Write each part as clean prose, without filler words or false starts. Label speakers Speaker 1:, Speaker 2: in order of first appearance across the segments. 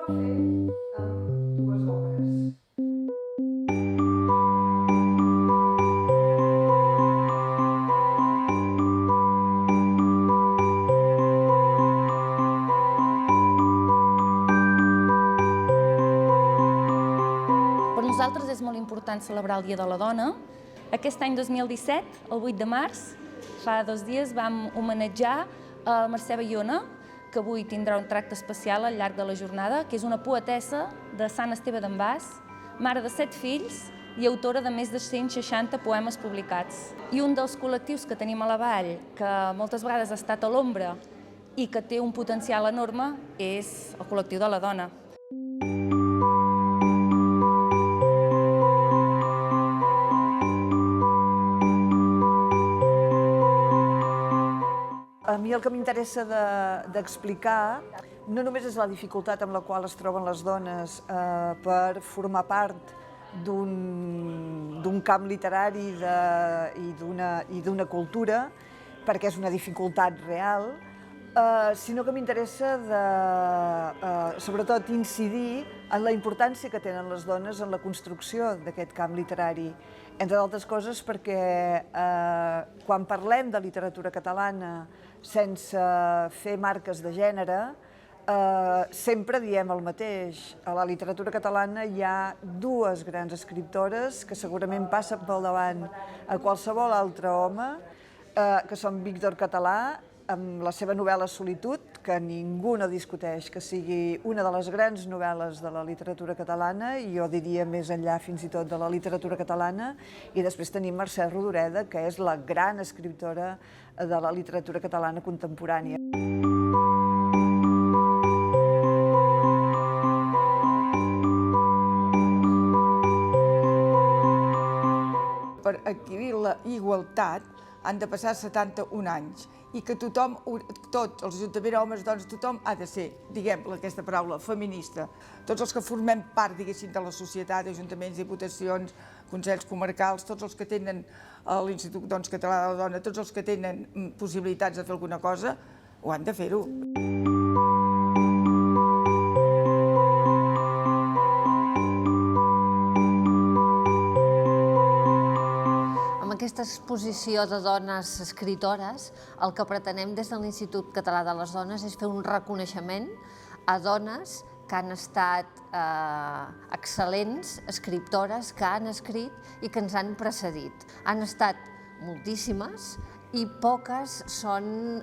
Speaker 1: dues obres.
Speaker 2: Per nosaltres és molt important celebrar el Dia de la Dona. Aquest any 2017, el 8 de març, fa 2 dies, vam homenatjar a Mercè Bayona, que avui tindrà un tracte especial al llarg de la jornada, que és una poetessa de Sant Esteve d'en Bas, mare de 7 fills i autora de més de 160 poemes publicats. I un dels col·lectius que tenim a la Vall, que moltes vegades ha estat a l'ombra i que té un potencial enorme, és el col·lectiu de la dona.
Speaker 1: A mi el que m'interessa d'explicar no només és la dificultat amb la qual es troben les dones per formar part d'un camp literari i d'una cultura, perquè és una dificultat real, sinó que m'interessa sobretot incidir en la importància que tenen les dones en la construcció d'aquest camp literari. Entre d'altres coses perquè quan parlem de literatura catalana sense fer marques de gènere, sempre diem el mateix. A la literatura catalana hi ha 2 grans escriptores que segurament passen pel davant a qualsevol altre home, que són Víctor Català, amb la seva novel·la Solitud, que ningú no discuteix que sigui una de les grans novel·les de la literatura catalana, i jo diria més enllà fins i tot de la literatura catalana, i després tenim Mercè Rodoreda, que és la gran escriptora de la literatura catalana contemporània.
Speaker 3: Per adquirir la igualtat han de passar 71 anys i que tothom, tots, els ajuntaments, homes, dones, tothom ha de ser, diguem aquesta paraula, feminista. Tots els que formem part, diguéssim, de la societat, ajuntaments, diputacions, consells comarcals, tots els que tenen l'Institut Català de la Dona, tots els que tenen possibilitats de fer alguna cosa, ho han de fer-ho.
Speaker 4: Aquesta exposició de dones escritores, el que pretenem des de l'Institut Català de les Dones és fer un reconeixement a dones que han estat excel·lents escriptores, que han escrit i que ens han precedit. Han estat moltíssimes i poques són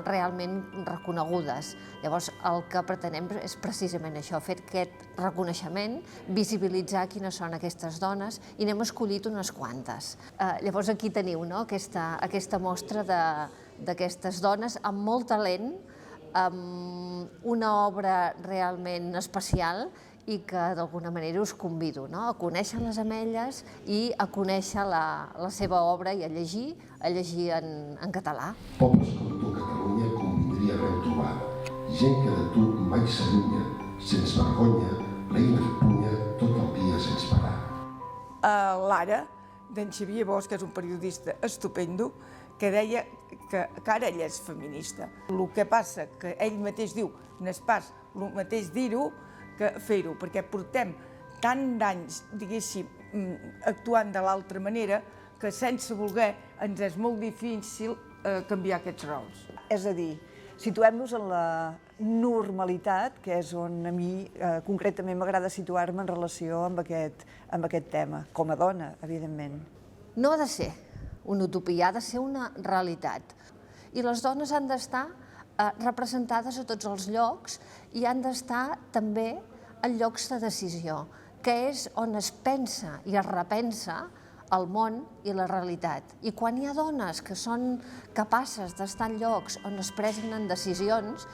Speaker 4: realment reconegudes. Llavors, el que pretenem és precisament això, fer aquest reconeixement, visibilitzar quines són aquestes dones, i n'hem escollit unes quantes. Llavors, aquí teniu aquesta mostra d'aquestes dones amb molt talent, amb una obra realment especial, i que d'alguna manera us convido a conèixer-les amb elles i a conèixer la seva obra i a llegir en català.
Speaker 5: Pobles com tu a Catalunya convindria haver trobat, gent que de tu mai s'allunya, sense vergonya, l'eina punya tot el dia sense parar.
Speaker 3: L'Ara, d'en Xavier Bosch, que és un periodista estupendo, que deia que ara ell és feminista. El que passa que ell mateix diu, no és pas el mateix dir-ho que fer-ho, perquè portem tant d'anys, diguéssim, actuant de l'altra manera, que sense voler ens és molt difícil canviar aquests rols.
Speaker 1: És a dir, situem-nos en la normalitat, que és on a mi concretament m'agrada situar-me en relació amb aquest tema, com a dona, evidentment.
Speaker 4: No ha de ser una utopia, ha de ser una realitat. I les dones han d'estar representades a tots els llocs i han d'estar també en llocs de decisió, que és on es pensa i es repensa el món i la realitat. I quan hi ha dones que són capaces d'estar en llocs on es prenen decisions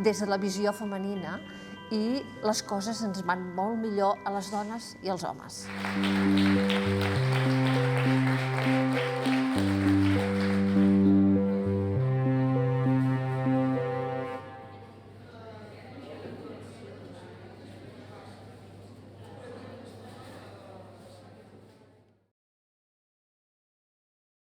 Speaker 4: des de la visió femenina, i les coses ens van molt millor a les dones i als homes.